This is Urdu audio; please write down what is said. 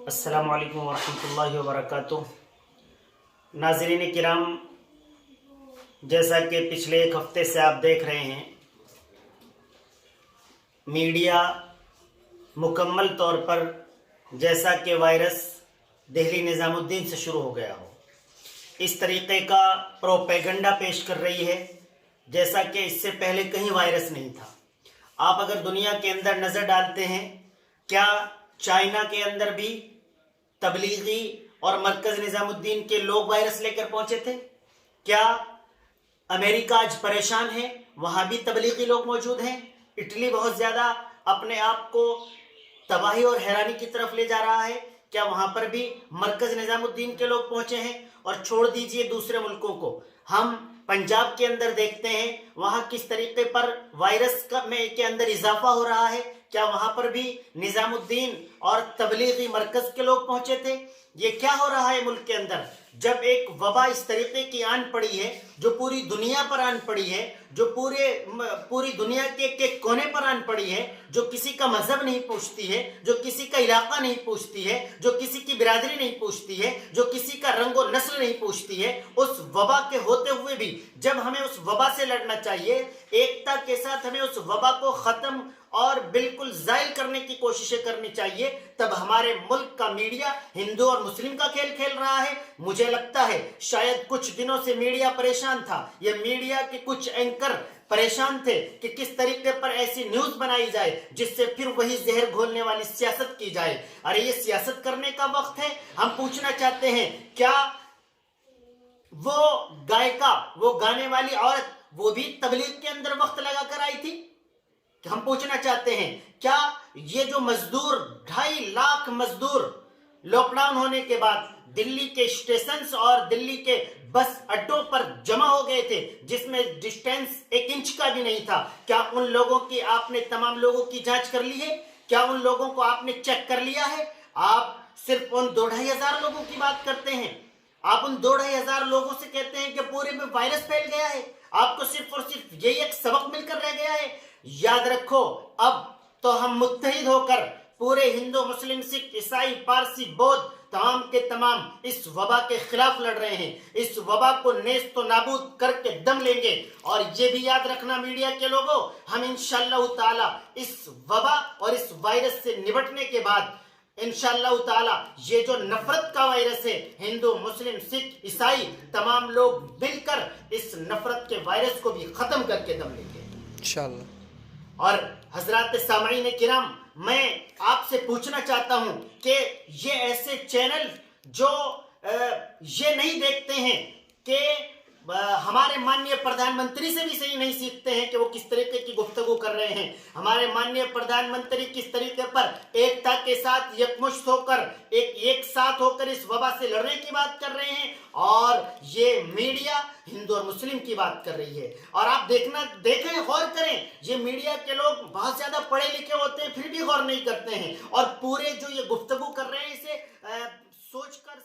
السلام علیکم ورحمۃ اللہ وبرکاتہ۔ ناظرین کرام، جیسا کہ پچھلے ایک ہفتے سے آپ دیکھ رہے ہیں، میڈیا مکمل طور پر جیسا کہ وائرس دہلی نظام الدین سے شروع ہو گیا ہو، اس طریقے کا پروپیگنڈا پیش کر رہی ہے جیسا کہ اس سے پہلے کہیں وائرس نہیں تھا۔ آپ اگر دنیا کے اندر نظر ڈالتے ہیں، کیا چائنا کے اندر بھی تبلیغی اور مرکز نظام الدین کے لوگ وائرس لے کر پہنچے تھے؟ کیا امریکہ آج پریشان ہے؟ وہاں بھی تبلیغی لوگ موجود ہیں۔ اٹلی بہت زیادہ اپنے آپ کو تباہی اور حیرانی کی طرف لے جا رہا ہے، کیا وہاں پر بھی مرکز نظام الدین کے لوگ پہنچے ہیں؟ اور چھوڑ دیجئے دوسرے ملکوں کو، ہم پنجاب کے اندر دیکھتے ہیں وہاں کس طریقے پر وائرس کے اندر اضافہ ہو رہا ہے، کیا وہاں پر بھی نظام الدین اور تبلیغی مرکز کے لوگ پہنچے تھے؟ یہ کیا ہو رہا ہے ملک کے اندر؟ جب ایک وبا اس طریقے کی آن پڑی ہے، جو پوری دنیا پر آن پڑی ہے، جو پوری دنیا کے ایک کونے پر آن پڑی ہے، جو کسی کا مذہب نہیں پوچھتی ہے، جو کسی کا علاقہ نہیں پوچھتی ہے، جو کسی کی برادری نہیں پوچھتی ہے، جو کسی کا رنگ و نسل نہیں پوچھتی ہے، اس وبا کے ہوتے ہوئے بھی جب ہمیں اس وبا سے لڑنا چاہیے، ایکتا کے ساتھ ہمیں اس وبا کو ختم اور بالکل زائل کرنے کی کوششیں کرنی چاہیے، تب ہمارے ملک کا میڈیا ہندو اور مسلم کا کھیل کھیل رہا ہے۔ مجھے لگتا ہے شاید کچھ دنوں سے میڈیا پریشان تھا، یہ میڈیا کے کچھ اینکر پریشان تھے کہ کس طریقے پر ایسی نیوز بنائی جائے جس سے پھر وہی زہر گھولنے والی سیاست کی جائے۔ ارے یہ سیاست کرنے کا وقت ہے۔ ہم پوچھنا چاہتے ہیں، کیا وہ گائکا، وہ گانے والی عورت، وہ بھی تبلیغ کے اندر وقت لگا کر آئی تھی؟ ہم پوچھنا چاہتے ہیں، کیا یہ جو مزدور 2.5 لاکھ مزدور لاک ڈاؤن ہونے کے بعد دلی کے اسٹیشنز اور دلی کے بس اڈوں پر جمع ہو گئے تھے، جس میں ڈسٹینس 1 انچ کا بھی نہیں تھا، کیا ان لوگوں کی آپ نے تمام لوگوں کی جانچ کر لی ہے؟ کیا ان لوگوں کو آپ نے چیک کر لیا ہے؟ آپ صرف ان 2-2.5 ہزار لوگوں کی بات کرتے ہیں، آپ ان 2-2.5 ہزار لوگوں سے کہتے ہیں کہ پورے میں وائرس پھیل گیا ہے، آپ کو صرف اور صرف یہی ایک سبق مل کر رہ گیا ہے۔ یاد رکھو، اب تو ہم متحد ہو کر پورے ہندو، مسلم، سکھ، عیسائی، پارسی، بودھ تمام کے تمام اس وبا کے خلاف لڑ رہے ہیں۔ اس وبا کو نیست و نابود کر کے دم لیں گے۔ اور یہ بھی یاد رکھنا میڈیا کے لوگوں، ہم انشاءاللہ تعالی اس وبا اور اس وائرس سے نبٹنے کے بعد انشاءاللہ تعالی یہ جو نفرت کا وائرس ہے، ہندو، مسلم، سکھ، عیسائی تمام لوگ مل کر اس نفرت کے وائرس کو بھی ختم کر کے دم لیں گے انشاءاللہ۔ اور حضرات سامعین کرام، میں آپ سے پوچھنا چاہتا ہوں کہ یہ ایسے چینل جو یہ نہیں دیکھتے ہیں کہ ہمارے مانیہ پردھان منتری سے بھی صحیح نہیں سیکھتے ہیں کہ وہ کس طریقے کی گفتگو کر رہے ہیں، ہمارے مانیہ پردھان منتری کس طریقے پر ایکتا کے ساتھ یکمشت ہو کر ایک ساتھ ہو کر اس وبا سے لڑنے کی بات کر رہے ہیں، اور یہ میڈیا ہندو اور مسلم کی بات کر رہی ہے۔ اور آپ دیکھیں، غور کریں، یہ میڈیا کے لوگ بہت زیادہ پڑھے لکھے ہوتے ہیں، پھر بھی غور نہیں کرتے ہیں، اور پورے جو یہ گفتگو کر رہے ہیں اسے سوچ کر